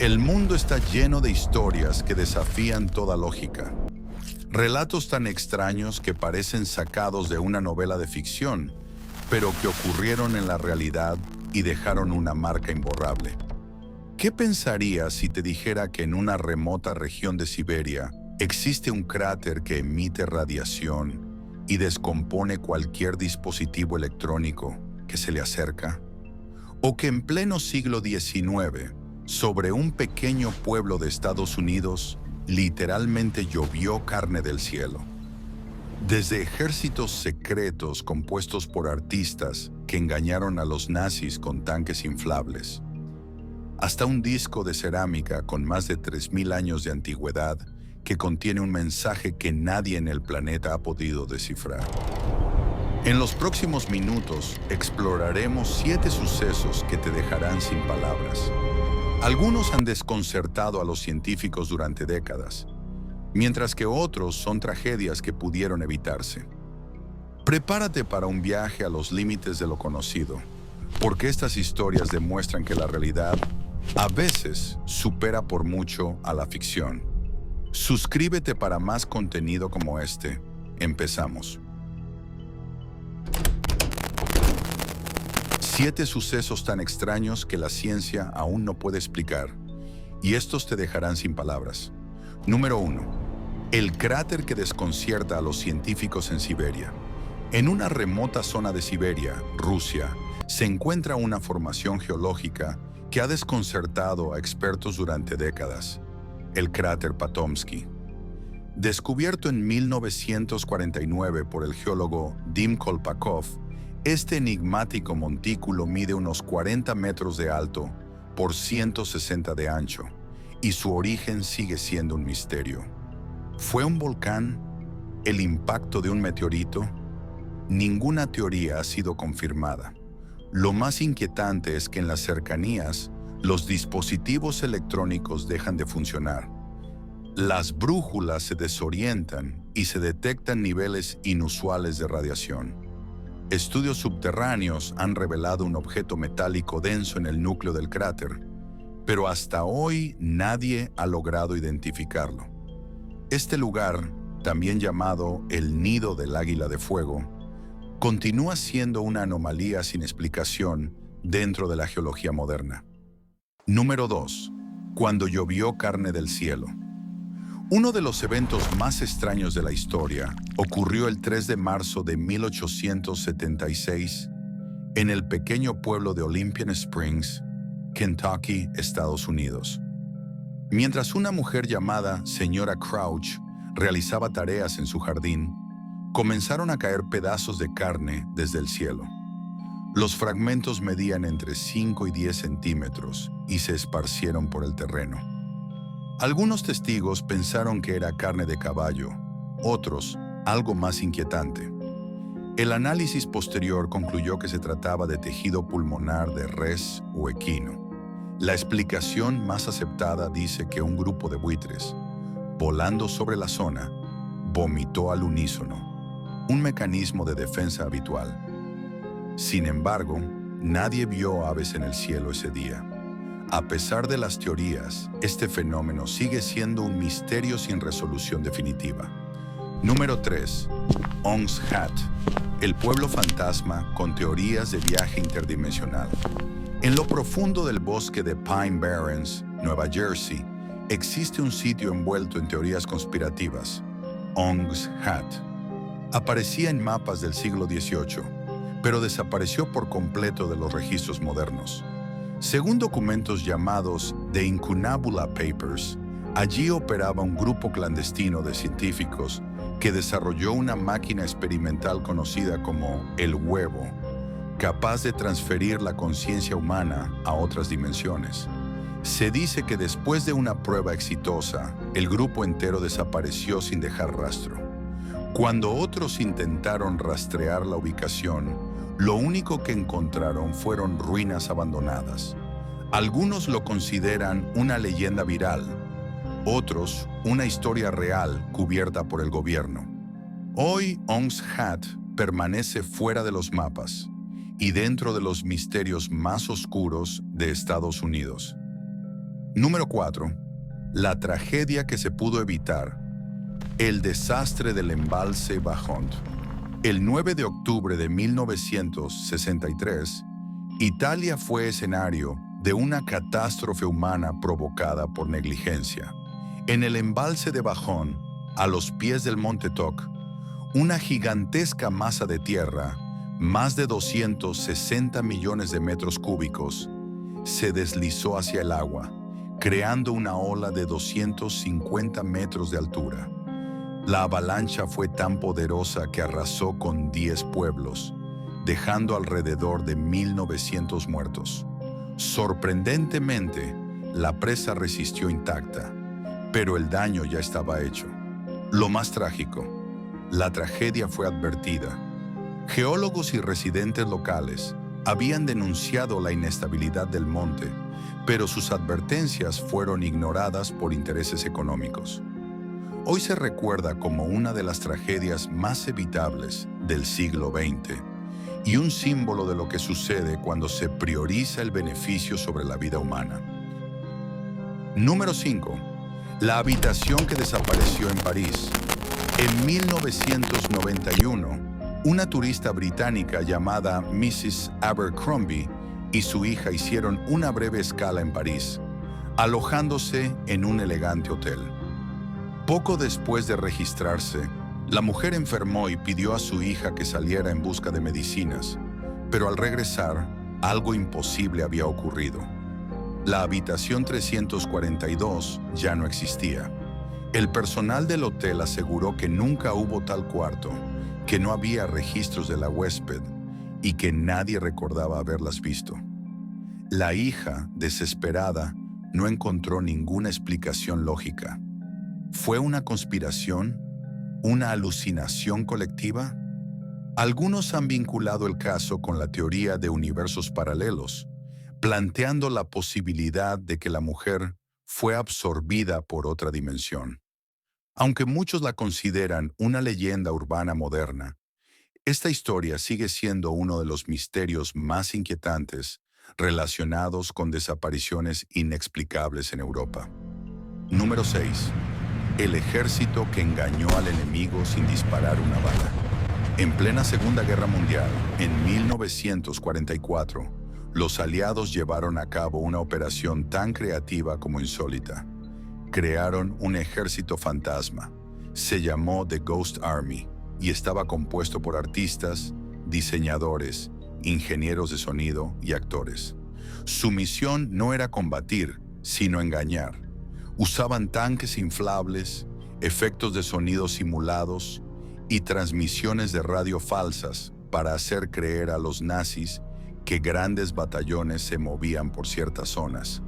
El mundo está lleno de historias que desafían toda lógica. Relatos tan extraños que parecen sacados de una novela de ficción, pero que ocurrieron en la realidad y dejaron una marca imborrable. ¿Qué pensarías si te dijera que en una remota región de Siberia existe un cráter que emite radiación y descompone cualquier dispositivo electrónico que se le acerca? ¿O que en pleno siglo XIX, sobre un pequeño pueblo de Estados Unidos, literalmente llovió carne del cielo? Desde ejércitos secretos compuestos por artistas que engañaron a los nazis con tanques inflables, hasta un disco de cerámica con más de 3000 años de antigüedad que contiene un mensaje que nadie en el planeta ha podido descifrar. En los próximos minutos exploraremos 7 sucesos que te dejarán sin palabras. Algunos han desconcertado a los científicos durante décadas, mientras que otros son tragedias que pudieron evitarse. Prepárate para un viaje a los límites de lo conocido, porque estas historias demuestran que la realidad a veces supera por mucho a la ficción. Suscríbete para más contenido como este. Empezamos. 7 sucesos tan extraños que la ciencia aún no puede explicar, y estos te dejarán sin palabras. Número 1. El cráter que desconcierta a los científicos en Siberia. En una remota zona de Siberia, Rusia, se encuentra una formación geológica que ha desconcertado a expertos durante décadas, el cráter Potomsky. Descubierto en 1949 por el geólogo Dim Kolpakov, este enigmático montículo mide unos 40 metros de alto por 160 de ancho, y su origen sigue siendo un misterio. ¿Fue un volcán? ¿El impacto de un meteorito? Ninguna teoría ha sido confirmada. Lo más inquietante es que en las cercanías, los dispositivos electrónicos dejan de funcionar. Las brújulas se desorientan y se detectan niveles inusuales de radiación. Estudios subterráneos han revelado un objeto metálico denso en el núcleo del cráter, pero hasta hoy nadie ha logrado identificarlo. Este lugar, también llamado el Nido del Águila de Fuego, continúa siendo una anomalía sin explicación dentro de la geología moderna. Número 2. Cuando llovió carne del cielo. Uno de los eventos más extraños de la historia ocurrió el 3 de marzo de 1876 en el pequeño pueblo de Olympian Springs, Kentucky, Estados Unidos. Mientras una mujer llamada Señora Crouch realizaba tareas en su jardín, comenzaron a caer pedazos de carne desde el cielo. Los fragmentos medían entre 5 y 10 centímetros y se esparcieron por el terreno. Algunos testigos pensaron que era carne de caballo, otros, algo más inquietante. El análisis posterior concluyó que se trataba de tejido pulmonar de res o equino. La explicación más aceptada dice que un grupo de buitres, volando sobre la zona, vomitó al unísono, un mecanismo de defensa habitual. Sin embargo, nadie vio aves en el cielo ese día. A pesar de las teorías, este fenómeno sigue siendo un misterio sin resolución definitiva. Número 3. Ong's Hat, el pueblo fantasma con teorías de viaje interdimensional. En lo profundo del bosque de Pine Barrens, Nueva Jersey, existe un sitio envuelto en teorías conspirativas, Ong's Hat. Aparecía en mapas del siglo XVIII, pero desapareció por completo de los registros modernos. Según documentos llamados The Incunabula Papers, allí operaba un grupo clandestino de científicos que desarrolló una máquina experimental conocida como el huevo, capaz de transferir la conciencia humana a otras dimensiones. Se dice que después de una prueba exitosa, el grupo entero desapareció sin dejar rastro. Cuando otros intentaron rastrear la ubicación, lo único que encontraron fueron ruinas abandonadas. Algunos lo consideran una leyenda viral, otros una historia real cubierta por el gobierno. Hoy Ong's Hat permanece fuera de los mapas y dentro de los misterios más oscuros de Estados Unidos. Número 4. La tragedia que se pudo evitar. El desastre del embalse Bajont. El 9 de octubre de 1963, Italia fue escenario de una catástrofe humana provocada por negligencia. En el embalse de Bajont, a los pies del Monte Toc, una gigantesca masa de tierra, más de 260 millones de metros cúbicos, se deslizó hacia el agua, creando una ola de 250 metros de altura. La avalancha fue tan poderosa que arrasó con 10 pueblos, dejando alrededor de 1.900 muertos. Sorprendentemente, la presa resistió intacta, pero el daño ya estaba hecho. Lo más trágico, la tragedia fue advertida. Geólogos y residentes locales habían denunciado la inestabilidad del monte, pero sus advertencias fueron ignoradas por intereses económicos. Hoy se recuerda como una de las tragedias más evitables del siglo XX y un símbolo de lo que sucede cuando se prioriza el beneficio sobre la vida humana. Número 5. La habitación que desapareció en París. En 1991, una turista británica llamada Mrs. Abercrombie y su hija hicieron una breve escala en París, alojándose en un elegante hotel. Poco después de registrarse, la mujer enfermó y pidió a su hija que saliera en busca de medicinas, pero al regresar, algo imposible había ocurrido. La habitación 342 ya no existía. El personal del hotel aseguró que nunca hubo tal cuarto, que no había registros de la huésped y que nadie recordaba haberlas visto. La hija, desesperada, no encontró ninguna explicación lógica. ¿Fue una conspiración? ¿Una alucinación colectiva? Algunos han vinculado el caso con la teoría de universos paralelos, planteando la posibilidad de que la mujer fue absorbida por otra dimensión. Aunque muchos la consideran una leyenda urbana moderna, esta historia sigue siendo uno de los misterios más inquietantes relacionados con desapariciones inexplicables en Europa. Número 6. El ejército que engañó al enemigo sin disparar una bala. En plena Segunda Guerra Mundial, en 1944, los aliados llevaron a cabo una operación tan creativa como insólita. Crearon un ejército fantasma. Se llamó The Ghost Army y estaba compuesto por artistas, diseñadores, ingenieros de sonido y actores. Su misión no era combatir, sino engañar. Usaban tanques inflables, efectos de sonido simulados y transmisiones de radio falsas para hacer creer a los nazis que grandes batallones se movían por ciertas zonas.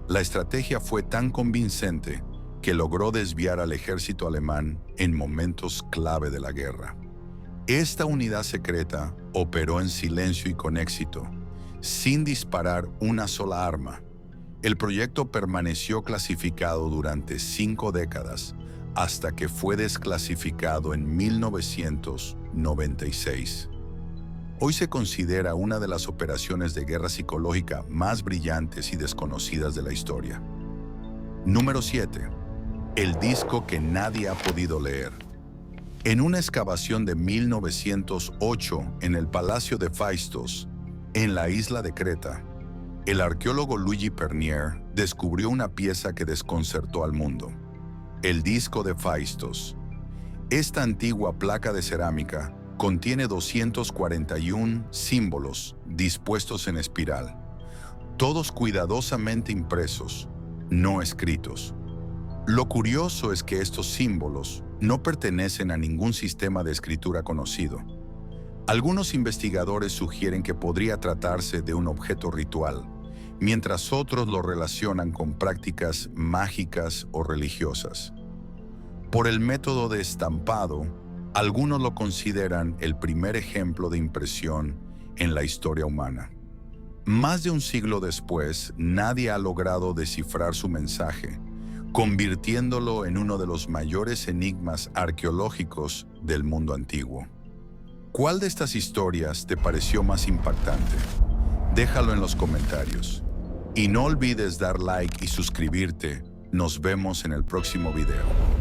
La estrategia fue tan convincente que logró desviar al ejército alemán en momentos clave de la guerra. Esta unidad secreta operó en silencio y con éxito, sin disparar una sola arma. El proyecto permaneció clasificado durante 5 décadas, hasta que fue desclasificado en 1996. Hoy se considera una de las operaciones de guerra psicológica más brillantes y desconocidas de la historia. Número 7. El disco que nadie ha podido leer. En una excavación de 1908 en el Palacio de Phaistos, en la isla de Creta, el arqueólogo Luigi Pernier descubrió una pieza que desconcertó al mundo: el disco de Phaistos. Esta antigua placa de cerámica contiene 241 símbolos dispuestos en espiral, todos cuidadosamente impresos, no escritos. Lo curioso es que estos símbolos no pertenecen a ningún sistema de escritura conocido. Algunos investigadores sugieren que podría tratarse de un objeto ritual, mientras otros lo relacionan con prácticas mágicas o religiosas. Por el método de estampado, algunos lo consideran el primer ejemplo de impresión en la historia humana. Más de un siglo después, nadie ha logrado descifrar su mensaje, convirtiéndolo en uno de los mayores enigmas arqueológicos del mundo antiguo. ¿Cuál de estas historias te pareció más impactante? Déjalo en los comentarios. Y no olvides dar like y suscribirte. Nos vemos en el próximo video.